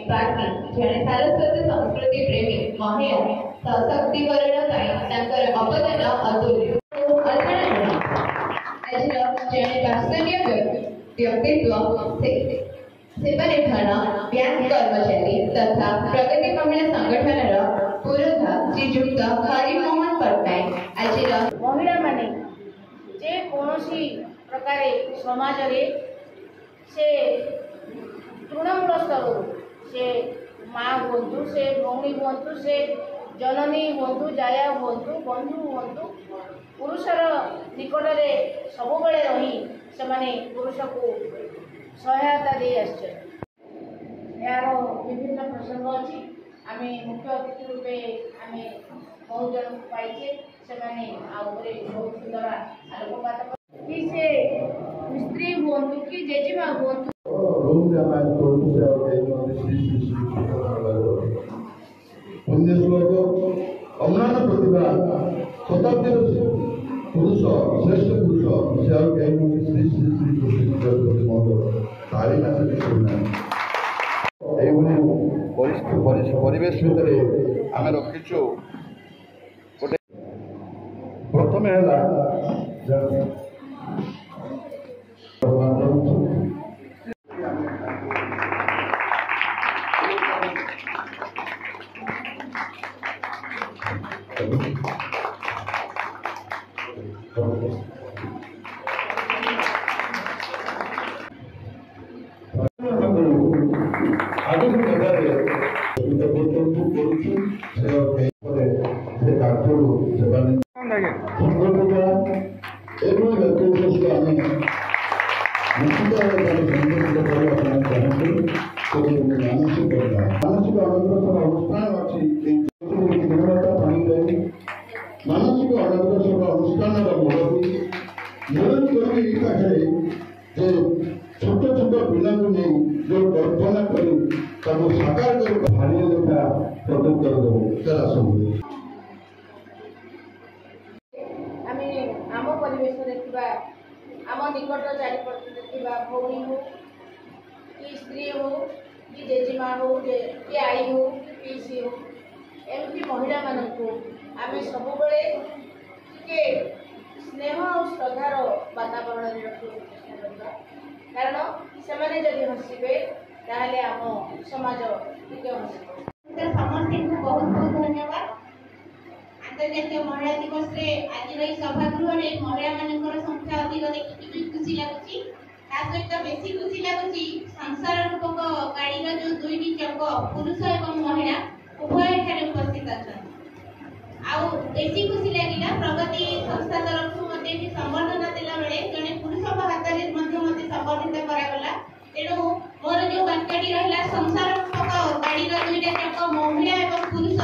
प्राज्ञी जड़े सारस्वत संस्कृति प्रेमी महिला सशक्तिकरण अवदान अतुल्य जड़े दार्शनिक व्यक्तित्व सेवा निर्वहण बैंक कर्मचारी तथा प्रगति महिला संगठन पुरोधा श्रीजुक्त हरिमोहन पट्टनायक आज महिला माने जे कोनोसी प्रकार समाज रे से तृणमूल स्तर से माँ हूँ से भौणी हूँ से जननी हूँ जाया हूँ बंधु हूँ पुरुषर निकट में सब बेले रही से पुरुष को सहायता दे यार विभिन्न प्रसंग अच्छी आम मुख्य अतिथि रूपे आम बहुत जन पाइचे से बहुत सुंदर आलोकपात कि से स्त्री हूँ कि जेजेमा हूँ अम्लान प्रतिभा शताब्दी पुरुष श्रेष्ठ पुरुष से श्री श्री श्री तारी परिवेश भितर आम रखीचु गोटे प्रथम मानसिक अनग्रसर अनुष्ठान छोट छोट पिला जो कल्पना कर साकार कर भारी लेखा प्रत्युत्तर देव आम परिवेश आम निकट चारिपटे भौणी हो कि स्त्री हो कि जेजेमा हो कि आई हो कि पीसी हो एमती महिला मानक आम सब टे स्नेह और श्रद्धार वातावरण रखा कारण से जदि हसबे ताहले आम समाज टिके हसब समस्त को बहुत बहुत धन्यवाद। अंतर्जातीय महिला दिवस रे आज सभागृह में महिला मान संख्या अधिक देखिए खुशी लगुच सहित बेसी खुशी लगुच संसार रूपक गाड़ी जो दुईटी चक पुरुष और महिला उभय उपस्थित अच्छा बेसी खुशी लगे प्रगति संस्था तरफ संबर्धना देला बेले जड़े पुरुष हाथ में संबर्धित करागला तेणु मोर जो वाक्यटी रहा संसार गाड़ी दुईटा चक महिला और पुरुष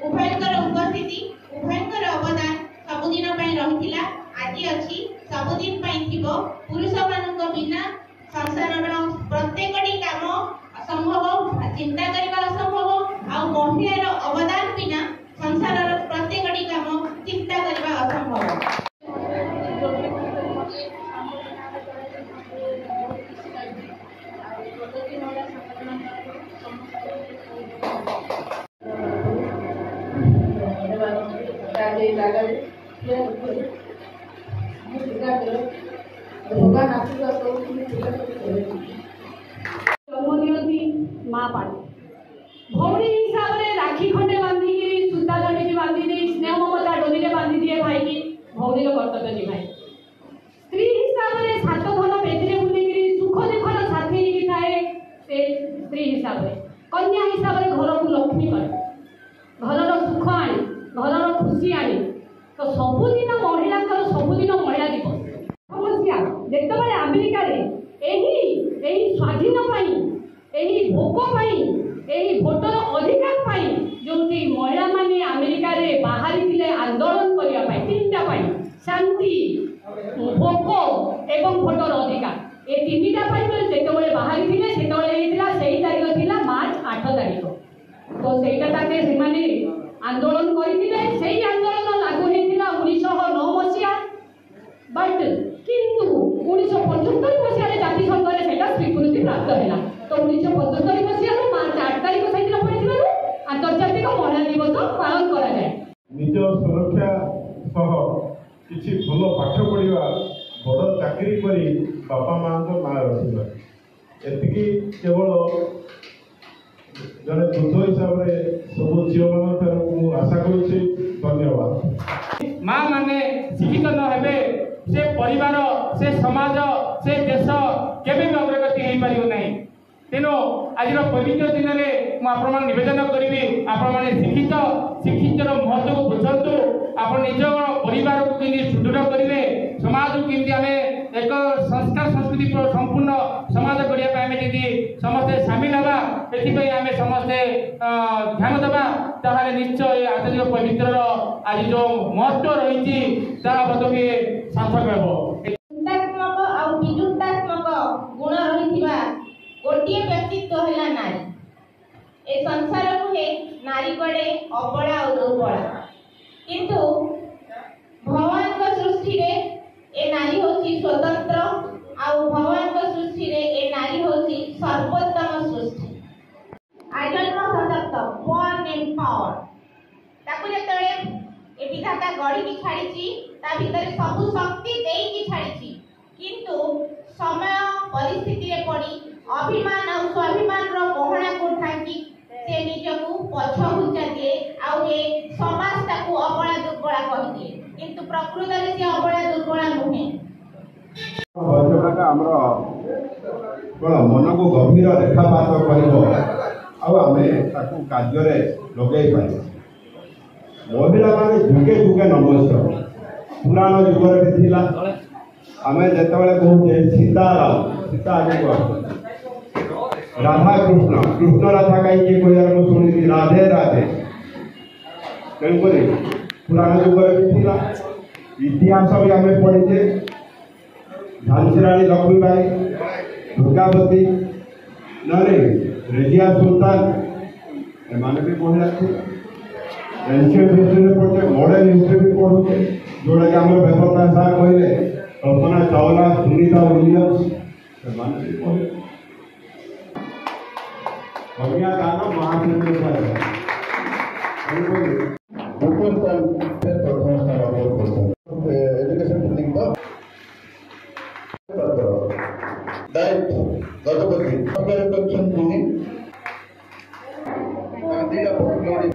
उभयकर उपस्थिति उभयकर अवदान सबुदिन रही आज अच्छी सबुदिन पुरुष मान बिना संसार प्रत्येकटी काम असंभव चिंता करने असंभव आ महिलार अवदान बिना संसार प्रत्येकटी काम चिंता करने असंभव। माँ पानी भौणी हिसाब से राखी खंडे बांधिकी सूता दड़ी बांधि दे स्नेह ममता डोरी बांधि दिए भाई की भौणी कर्तव्य निभाए स्त्री हिसाब से सात धन बेदी बुलिकी सुख दुखर साथी थाए से स्त्री हिसाब से कन्या हिसाब से घर को लक्ष्मी करे घर सुख आनी घर खुशी आनी तो सबुदिन महिला सबुदिन महिला दिवस समस्या जिते अमेरिका स्वाधीन भोग भोटर अधिकार जो महिला माने अमेरिका रे बाहरी थिले आंदोलन करने तीनटा शांति भोग एवं भोटर अधिकार ये तीनटा जो बाहरी थिले से तारीख थिला मार्च 8 तारीख तो सेटा से आंदोलन करते आंदोलन लागू होता 1909 मसीहा बट किंतु 1975 मसीह जातिसंघ से स्वीकृति प्राप्त है तो 1975 मसीह मार्च 8 तारीख ସୁରକ୍ଷା ସହ କିଛି ଭଲ ପାଠ ପଢ଼ିବା, ବଡ଼ ଚାକିରି କରି ବାପା ମାଆଙ୍କ ନାଁ ରଖିବା। ଏତିକି କେବଳ ଜଣେ ବୃଦ୍ଧ ହିସାବରେ ସବୁ ଝିଅମାନଙ୍କ ଠାରୁ ମୁଁ ଆଶା କରୁଛି। ଧନ୍ୟବାଦ। ମା ମାନେ ଶିକ୍ଷିତ ନ ହେବେ ସେ ପରିବାର, ସେ ସମାଜ, ସେ ଦେଶ କେବେ ବି ଅଗ୍ରଗତି ହେଇପାରିବ ନାହିଁ। ତେଣୁ ଆଜିର ପବିତ୍ର ଦିନରେ ମୁଁ ଆପଣମାନେ ନିବେଦନ କରିବି, ଆପଣମାନେ ଶିକ୍ଷିତର ମହତ୍ତ୍ୱକୁ ବୁଝନ୍ତୁ। ଆପଣ ନିଜ ପରିବାରକୁ କେମିତି ସୁଦୃଢ଼ କରିବେ, ସମାଜକୁ କେମିତି ଆମେ ଏକ ସଂସ୍କାର ସଂସ୍କୃତି ସମ୍ପୂର୍ଣ୍ଣ ସମାଜ କରିବା ପାଇଁ ଆମେ ଯଦି ସମସ୍ତେ ସାମିଲ ହେବା, ଏଥିପାଇଁ ଆମେ ସମସ୍ତେ ଧ୍ୟାନ ଦେବା, ତାହେଲେ ନିଶ୍ଚୟ ଏ ଆନ୍ତର୍ଜାତିକ ପବିତ୍ରର ଆଜି ଯେଉଁ ମହତ୍ତ୍ୱ ରହିଛି ତାହା ବୋଧହୁଏ ସାର୍ଥକ ହେବ। ଚିନ୍ତାତ୍ମକ ଆଉ ବିଯୁକ୍ତାତ୍ମକ ଗୁଣ ରହିଥିବା ଗୋଟିଏ ବ୍ୟକ୍ତିତ୍ୱ ହେଲା ନାରୀ। ଏ ସଂସାର ନୁହେଁ ନାରୀ କୁଆଡ଼େ ଅବଳା ଆଉ ଦୁର୍ବଳା, କିନ୍ତୁ ଭଗବାନଙ୍କ ସୃଷ୍ଟିରେ ଏ ନାରୀ ହେଉଛି ସ୍ୱତନ୍ତ୍ର, ଆଉ ଭଗବାନଙ୍କ ସୃଷ୍ଟିରେ ଏ ନାରୀ ହେଉଛି ସର୍ବୋତ୍ତମ ସୃଷ୍ଟି। ଆଜନ୍ମ ସଶକ୍ତ, born empowered। ତାକୁ ଯେତେବେଳେ ଏ ବିଧାତା ଗଢ଼ିକି ଛାଡ଼ିଛି, ତା ଭିତରେ ସବୁ ଶକ୍ତି ଦେଇକି ଛାଡ଼ିଛି, କିନ୍ତୁ ସମୟ ପରିସ୍ଥିତିରେ ପଡ଼ି ଅଭିମାନ ଆଉ ସ୍ୱାଭିମାନର ଗହଣାକୁ ଢାଙ୍କି ସେ ନିଜକୁ ପଛ ଘୁଞ୍ଚା ଦିଏ, ଆଉ ଏ ସମାଜ ତାକୁ ଅବଳା ଦୁର୍ବଳା କହିଦିଏ, କିନ୍ତୁ ପ୍ରକୃତରେ ସେ ଅବଳା ଦୁର୍ବଳା ନୁହେଁ। ଆମର କ'ଣ ମନକୁ ଗଭୀର ରେଖାପାତ କରିବ, ଆଉ ଆମେ ତାକୁ କାର୍ଯ୍ୟରେ ଲଗେଇ ପାରିବା। ମହିଳାମାନେ ଯୁଗେ ଯୁଗେ ନମସ୍ୟ। ପୁରାଣ ଯୁଗରେ ବି ଥିଲା। ଆମେ ଯେତେବେଳେ କହୁଛେ ସୀତାରାମ, ସୀତା ଆଗକୁ ଆସୁଛନ୍ତି, ରାଧା କୃଷ୍ଣ, କୃଷ୍ଣ ରାଧା କାହିଁକି କହିବାର ମୁଁ ଶୁଣିଛି ରାଧେ ରାଧେ। ତେଣୁକରି ପୁରାଣ ଯୁଗରେ ବି ଥିଲା। ଇତିହାସ ବି ଆମେ ପଢ଼ିଛେ। ଝାନ୍ସୀ ରାଣୀ ଲକ୍ଷ୍ମୀବାଇ, ଦୁର୍ଗାବତୀ, ନହେଲେ ରେଜିଆ ସୁଲତାନ, ଏମାନେ ବି ମହିଳା ଥିଲେ। ଏନ୍ସିଏଣ୍ଟ ହିଷ୍ଟ୍ରିରେ ପଢ଼ୁଛେ, ମଡ଼ର୍ଣ୍ଣ ହିଷ୍ଟ୍ରି ବି ପଢ଼ୁଛେ, ଯେଉଁଟାକି ଆମର ବେପତ୍ତା ସାର୍ କହିଲେ, କଳ୍ପନା ଚାୱଲା, ସୁନିତା ୱିଲିୟମ୍ସ, ସେମାନେ ବି କହିଲେ। କନ୍ୟାଦାନ ମହାପୁଣ୍ୟ ଏଜୁକେସନ ट्रेनिंग का डाइट गजपति कंपैरिजन ट्रेनिंग दिया लोडिंग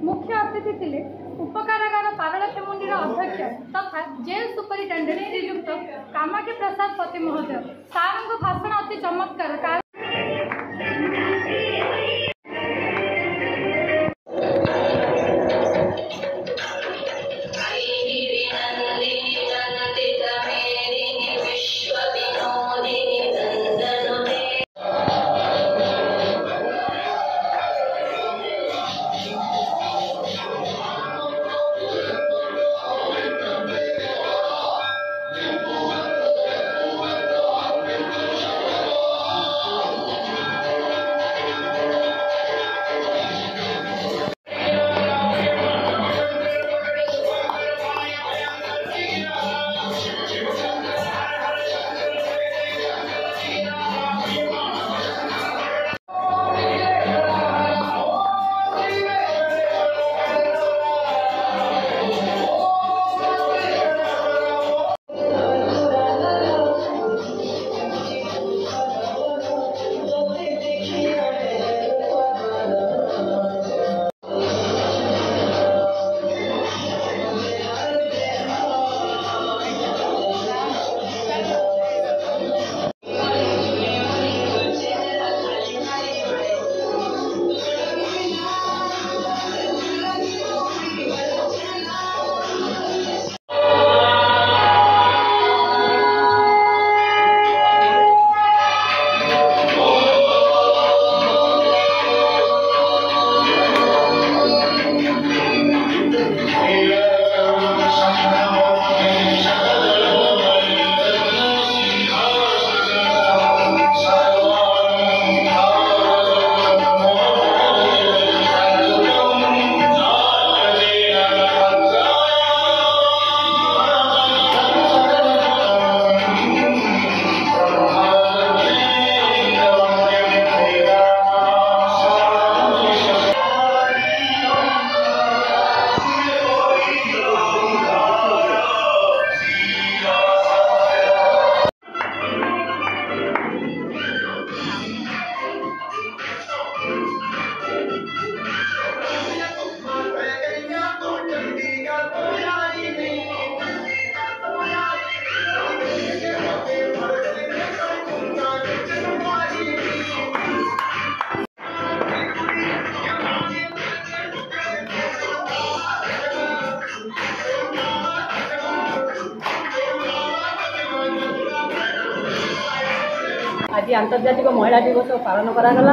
मुख्य अतिथि थे उपकारागार पारलाखेमुंडी अध्यक्ष तथा जेल सुपरिटेडेंट श्रीयुक्त कामाख्या प्रसाद पति महोदय। सार भाषण अति चमत्कार। आज आंतर्जातिक महिला दिवस पालन करागला।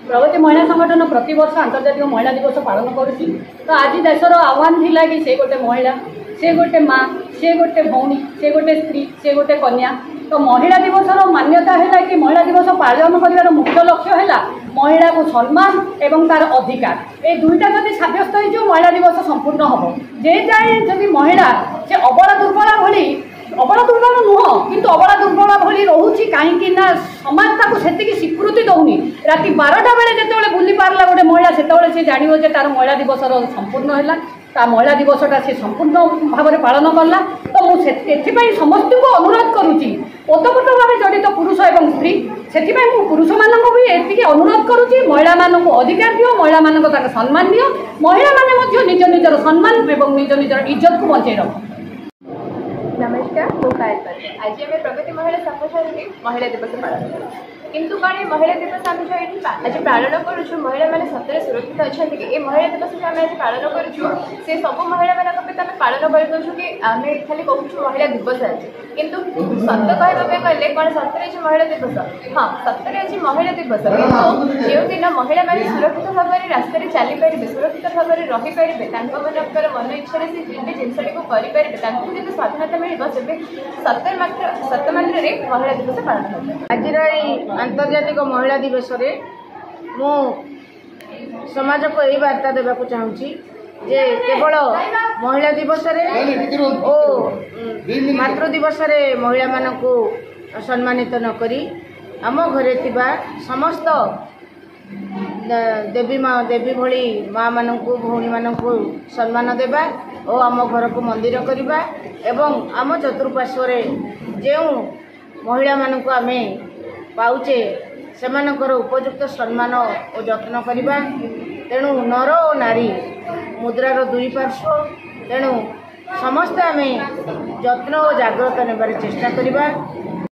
प्रगति महिला संगठन प्रति वर्ष आंतर्जातिक महिला दिवस पालन करुच्ची। तो आज देशर आह्वान थिला कि से गोटे महिला, से गोटे माँ, से गोटे भौणी, से गोटे स्त्री, से गोटे कन्या। तो महिला दिवसर मान्यता है कि महिला दिवस पालन कर मुख्य लक्ष्य है महिला को सम्मान एवं तार अधिकार ए दुईटा जब सब्यस्त हो महिला दिवस संपूर्ण हम। जे जाए जब महिला से अबला दुर्बला भली, अबला दुर्बल नुह किंतु अबला दुर्बल भली रोची कहीं समाज ताको सेतिकी स्वीकृति दौनी। राति 12टा बेले जिते बुली पारला गोटे महिला से जानिबो जे तार महिला दिवस संपूर्ण है, ता महिला दिवसटा से संपूर्ण भाव में पालन कला। तो मुझे समस्त को अनुरोध करुच्ची ओतप्रोत भाव जड़ित पुरुष एवं स्त्री से पुरुष मानक भी एति अनुरोध करुच्ची महिला मानक अधिकार दियो, महिला मानक सम्मान दियो, महिला माने निज निजर सम्मान एवं निज निजर इज्जत को बचाई रख। नमस्कार, मु पायल। आज आम प्रगति महिला संगठन महिला दिवस पालन करूँ। किंतु कौन महिला दिवस आम जो आज पालन करूँ महिला मैंने सतरे सुरक्षित अच्छा कि ये महिला दिवस जो आम आज पालन करूँ से सब महिला मान पालन कर कि आम खाली कहूँ महिला दिवस आज किंतु सत कहवाक गले कौन सतरे आज महिला दिवस। हाँ सतरे आज महिला दिवस किंतु जो दिन महिला मैंने सुरक्षित भाव में रास्ता चली पारे, सुरक्षित भाव में रहीपारे, मनकर मन इच्छा से जिनटी को करें जब स्वाधीनता मिल सत मात्र महिला दिवस पालन कर। आज आंतर्जातिक महिला दिवस रे मु समाज को यही वार्ता देवा चाहूँगी जे केवल महिला दिवस रे ओ मातृ दिवस रे महिला मान को सम्मानित न करी आम घरे थिबा समस्त देवी भली माँ मान को भौणी मान को सम्मान देवा और आम घर को मंदिर करवा एवं आम चतुर्पार्श्व जो महिला मान को आमे पाउचे सेमानकर उपयुक्त सम्मान और जत्न करवा। तेणु नर और नारी मुद्रार दुई पार्श्व, तेणु समस्त आमे जत्न और जागृत नेबार चेष्टा करवा।